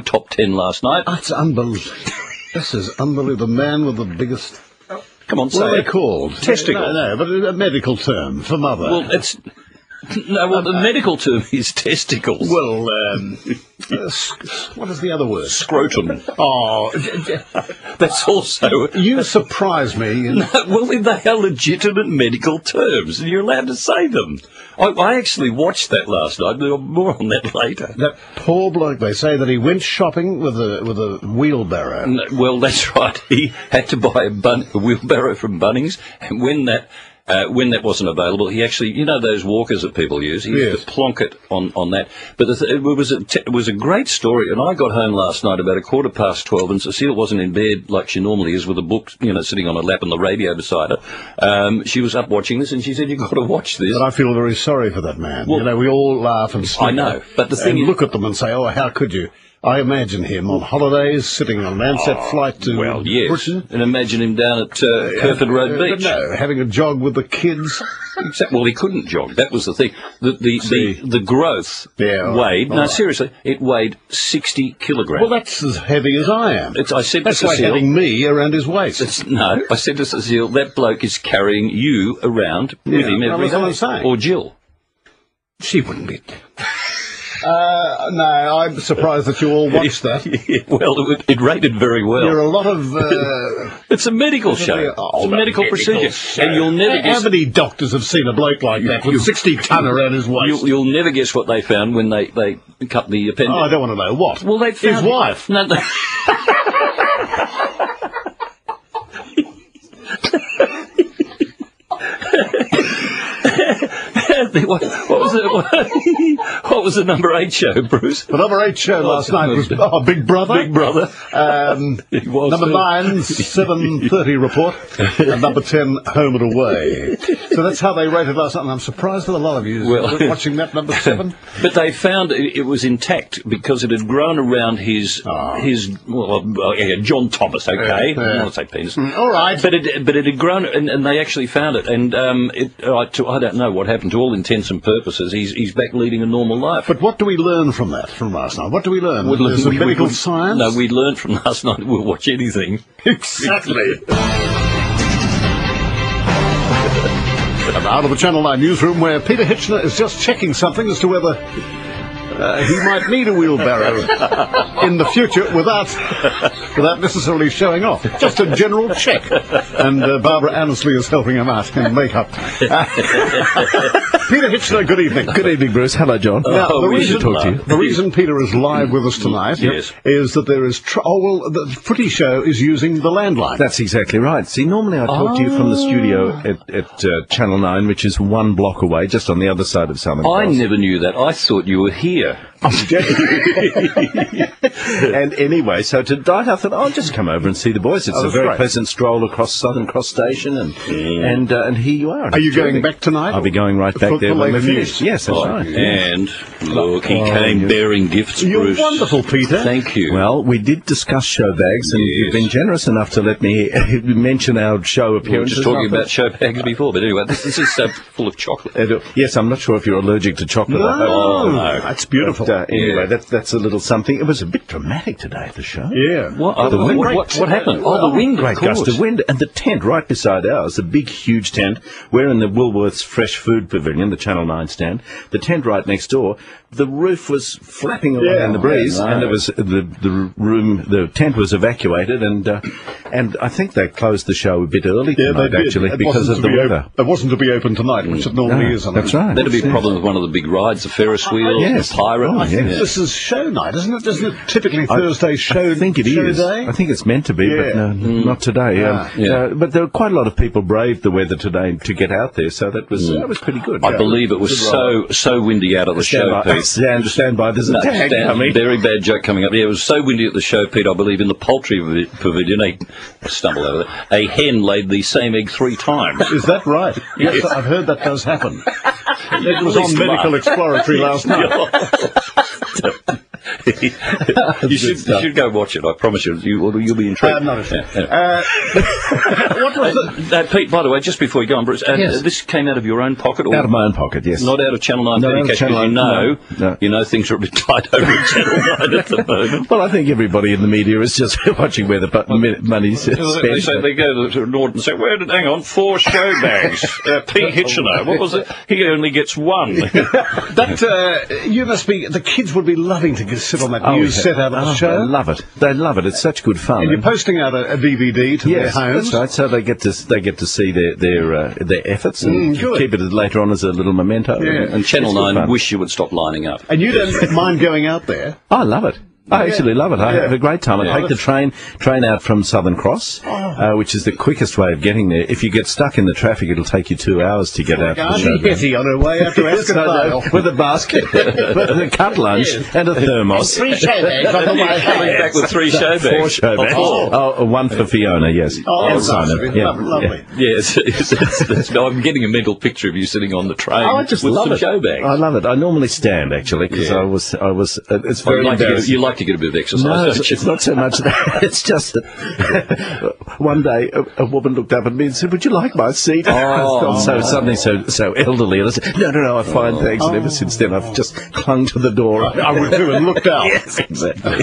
top 10 last night. That's unbelievable. This is unbelievable. The man with the biggest... Come on, say what are it. they called? Testicle. No, but a medical term for mother. Well, it's... No, well, the medical term is testicles. Well, what is the other word? Scrotum. Oh, That's also... you surprise me. No, well, they are legitimate medical terms, and you're allowed to say them. I actually watched that last night. More on that later. That poor bloke, they say that he went shopping with a wheelbarrow. No, well, that's right. He had to buy a wheelbarrow from Bunnings, and when that wasn't available, he actually, you know those walkers that people use, he used to plonk it on that. But it was a great story, and I got home last night about 12:15, and Cecile wasn't in bed like she normally is with a book, sitting on her lap and the radio beside her. She was up watching this, and she said, "You've got to watch this." But I feel very sorry for that man. Well, we all laugh and snicker. I know, but the thing and is, look at them and say, "Oh, how could you?" I imagine him on holidays, sitting on an Ansett flight to Britain. And imagine him down at Kerford Road Beach. No, having a jog with the kids. Well, he couldn't jog. That was the thing. The growth weighed. No, seriously, it weighed 60 kilograms. Well, that's as heavy as I am. I said that's to like Cecile, having me around his waist. I said to Cecile, that bloke is carrying you around with him every day. Or Jill. She wouldn't be. No, I'm surprised that you all watched that. Well, it rated very well. There are a lot of... it's a medical show. It's a medical procedure. And you'll never guess... How many doctors have seen a bloke like that with 60 ton around his waist? You'll never guess what they found when they cut the appendix. Oh, I don't want to know. What? Well, they found... His wife. No, what was the number 8 show, Bruce? The number 8 show last night was Big Brother. Big Brother. Number 9, 7:30 report. And number 10, Home and Away. So that's how they rated last night. And I'm surprised that a lot of you were watching that number 7. But they found it was intact because it had grown around his John Thomas, okay? I don't want to say penis. All right. But it had grown, and they actually found it. And I don't know what happened. To all intents and purposes, he's back leading a normal life. But what do we learn from last night? What do we learn? There's medical science? No, we learned from last night we'll watch anything. Exactly. And out of the Channel 9 newsroom, where Peter Hitchener is just checking something as to whether he might need a wheelbarrow in the future without necessarily showing off. Just a general check. And Barbara Annesley is helping him out in makeup. Peter Hitchener, good evening. Good evening, Bruce. Hello, John. Now, the reason Peter is live with us tonight is that there is... the footy show is using the landline. That's exactly right. See, normally I talk to you from the studio at Channel 9, which is 1 block away, just on the other side of Southern Cross. I never knew that. I thought you were here. And anyway, so tonight I thought I'll just come over and see the boys. It's a very pleasant stroll across Southern Cross Station, and here you are. Are you going back tonight? I'll be going right back there when we're finished. Yes, that's right. And look, he came bearing gifts, Bruce. You're wonderful, Peter. Thank you. Well, we did discuss show bags, and you've been generous enough to let me mention our show appearances. We were just talking about show bags before, but anyway, this is full of chocolate. Yes, I'm not sure if you're allergic to chocolate. No, that's beautiful. Anyway, that's a little something. It was a bit dramatic today, the show. Yeah. What happened? The wind. Great gust of wind. And the tent right beside ours, the big, huge tent. We're in the Woolworths Fresh Food Pavilion, the Channel 9 stand. The tent right next door, the roof was flapping away in the breeze, and there was the tent was evacuated, and I think they closed the show a bit early tonight, actually, because of the weather. It wasn't to be open tonight, which it normally is. That's right. That'd be a problem with one of the big rides, the Ferris wheel, the Pirate. I think this is show night, isn't it? Isn't it typically Thursday show? I think it is. Day? I think it's meant to be, but no, not today. But there were quite a lot of people braved the weather today to get out there, so that was pretty good. I believe it was so windy out at the show, Pete. Stand by, there's a tag coming. Very bad joke coming up. Yeah, it was so windy at the show, Pete, I believe in the poultry pavilion, I stumbled over there, a hen laid the same egg 3 times. Is that right? Yes, I've heard that does happen. It was on Medical Exploratory last night. You should go watch it. I promise you, you'll be intrigued. I'm not ashamed. What was it? Pete, by the way, just before you go on, Bruce, yes. This came out of your own pocket? Or Out of my own pocket, yes. Not out of Channel 9 Not out of because Channel 9, no. you know things are a bit tight over at Channel 9 at the moment. Well, I think everybody in the media is just watching where the money's spent. They go to Nord and say, hang on, 4 show bags. Pete Hitchener, what was it? He only gets 1. You must be, the kids would be loving to sit on that news set out of the show. They love it. They love it. It's such good fun. And you're posting out a DVD to their homes. That's right. So they get to see their efforts and keep it later on as a little memento. Yeah. And Channel 9 wish you would stop lining up. And you don't mind going out there? I love it. I actually love it. I have a great time. I take the train out from Southern Cross, which is the quickest way of getting there. If you get stuck in the traffic, it'll take you 2 hours to get out to the show. Hetty on her way out to Escondale. With a basket, with a cut lunch, and a thermos. 3 show bags on the way Coming back with 3 show bags. 4 show bags. One for Fiona, yes. Oh, Simon. Lovely. Yes, I'm getting a mental picture of you sitting on the train I just with love some it. show bags. I love it. I normally stand, actually, because I was. It's very embarrassing. You like to get a bit of exercise. No, it's not so much that. It's just that one day a woman looked up at me and said, "Would you like my seat?" I'm suddenly so elderly. And I said, "No, I'm fine, thanks." And ever since then, I've just clung to the door. I would do and looked out. Yes, exactly.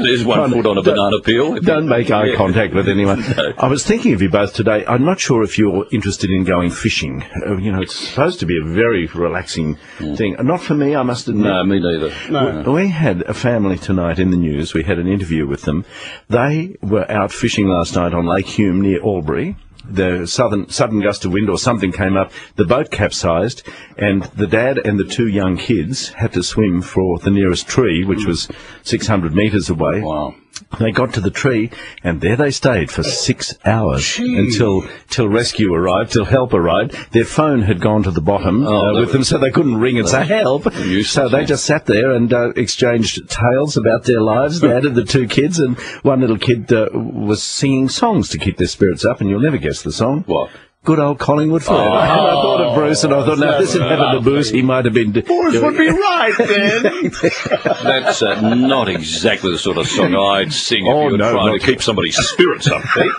There's one foot on a banana peel. Don't make eye contact with anyone. No. I was thinking of you both today. I'm not sure if you're interested in going fishing. It's supposed to be a very relaxing thing. Not for me, I must admit. No, me neither. No. We had a family tonight in the news. We had an interview with them. They were out fishing last night on Lake Hume near Albury. The sudden gust of wind or something came up, the boat capsized, and the dad and the 2 young kids had to swim for the nearest tree, which was 600 metres away. Wow. They got to the tree, and there they stayed for 6 hours until rescue arrived, till help arrived. Their phone had gone to the bottom with them, so they couldn't ring and say help. So they just sat there and exchanged tales about their lives. They added the 2 kids, and one little kid was singing songs to keep their spirits up, and you'll never guess the song. What? Good old Collingwood Forever. And I thought of Bruce, and I thought, now, this had having the booze, he might have been... Bruce would be right, then. That's not exactly the sort of song I'd sing if you were trying to keep somebody's spirits up, Pete.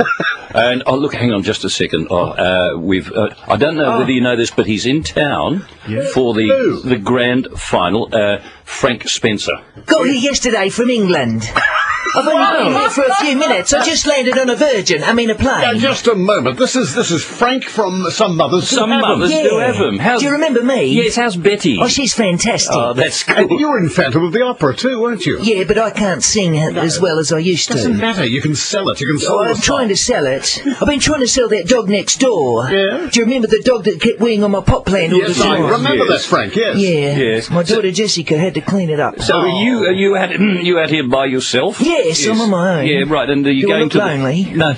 And, look, hang on just a second. I don't know whether you know this, but he's in town for the grand final. Frank Spencer. Got here yesterday from England. I've only been here for a few minutes. I just landed on a plane. Yeah, just a moment. This is Frank from Some Mothers Some Mothers Do Have 'Em. Do you remember me? Yes, how's Betty? Oh, she's fantastic. Oh, that's cool. And you were in Phantom of the Opera too, weren't you? Yeah, but I can't sing as well as I used to. Doesn't matter. You can sell it. You can sell it. I'm trying to sell it. I've been trying to sell that dog next door. Yeah? Do you remember the dog that kept weeing on my pot plant all the Yes, I time? remember that, Frank, yes. Yeah. Yes. My daughter Jessica had to clean it up. So are you out here by yourself? Yes, I'm on my own. Yeah, right. And are you Do I going look to lonely? No,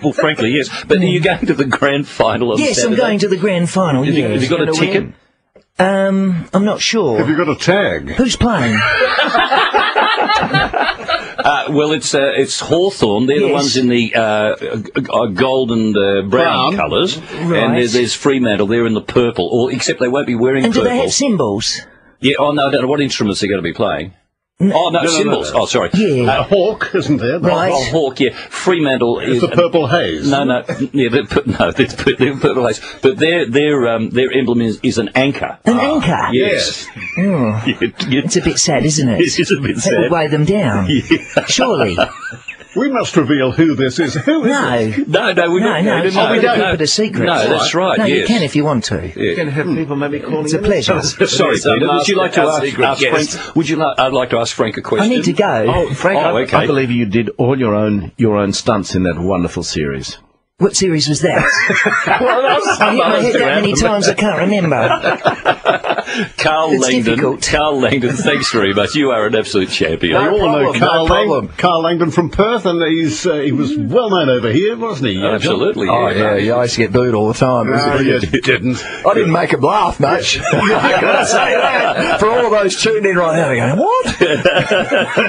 well, frankly, yes. But are you going to the grand final on Yes, Saturday? I'm going to the grand final, Have yes. you got a ticket? I'm not sure. Have you got a tag? Who's playing? Well, it's Hawthorn. They're the ones in the gold and brown colours. Right. And there's Fremantle. They're in the purple. Except they won't be wearing And purple. do they have cymbals? Yeah, I don't know what instruments they're going to be playing. Cymbals. No. Oh, sorry. Yeah. A hawk, isn't there? Right. Hawk, yeah. Fremantle It's is... the purple haze. No, yeah, they're purple haze. But their emblem is an anchor. An anchor? Yes. Oh. It's a bit sad, isn't it? It is a bit That sad. would weigh them down. Yeah. Surely. We must reveal who this is. Who is it? No. No, we're not. No, No, we don't keep it a secret. No, that's right, No, yes. you can if you want to. You're going to have people maybe calling It's a pleasure. Sorry, Peter. Would you like to ask Frank? I'd like to ask Frank a question. I need to go. Oh, Frank, okay. I believe you did all your own stunts in that wonderful series. What series was that? I hit my head that many times I can't remember. Carl It's Langdon. difficult. Carl Langdon, thanks very much. You are an absolute champion. We all know problem. Carl Langdon from Perth, and he was well known over here, wasn't he? Absolutely. Oh, yeah, I used to get booed all the time. No, you didn't. I didn't make him laugh much. I gotta say that. For all of those tuned in right now, they're going, what?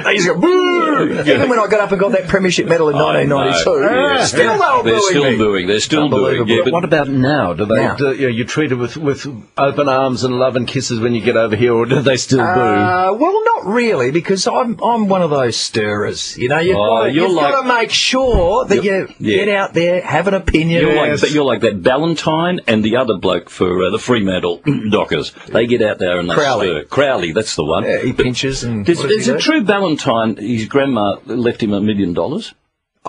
They used to go, boo! Even when I got up and got that premiership medal in 1992, still they were booing still me. booing. They're still booing. Unbelievable. Yeah, but What about now? Do they? Now. You treated with open arms and love and kisses when you get over here, or do they still boo? Well, not really, because I'm one of those stirrers. You know, you've got to make sure that you get out there, have an opinion. You're like that Ballantyne and the other bloke for the Fremantle Dockers. They get out there and they stir. Crowley, that's the one. Yeah, he pinches and... Is it true Ballantyne, his grandma left him $1 million?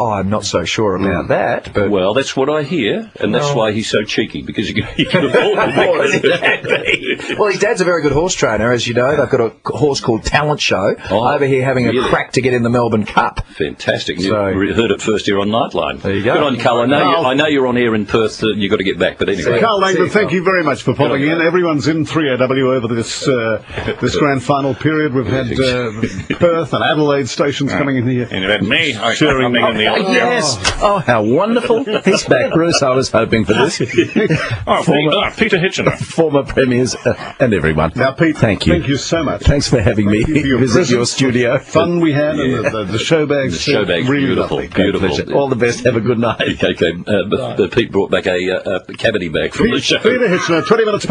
Oh, I'm not so sure about that. But Well, that's what I hear, and that's why he's so cheeky, because he can afford it. Well, his dad's a very good horse trainer, as you know. They've got a horse called Talent Show over here having a crack to get in the Melbourne Cup. Fantastic. You heard it first here on Nightline. There you go. Good on you, Carl. I know you're on air in Perth. You've got to get back, but anyway. Carl Langdon, thank you very much for popping in. Everyone's in 3AW over this grand final period. We've had Perth and Adelaide stations coming in here. And you've had me Sharing coming in the other. Yes. Oh, how wonderful. He's back, Bruce. I was hoping for this. Peter Hitchener. Former premiers and everyone. Now, Pete, thank you. Thank you so much. Thanks for having me For your visit presence, your studio. the fun we had, and the show bags. The show bags, really beautiful, lovely. beautiful. All the best. Have a good night. Okay. But Pete brought back a cavity bag from the show. Peter Hitchener, 20 minutes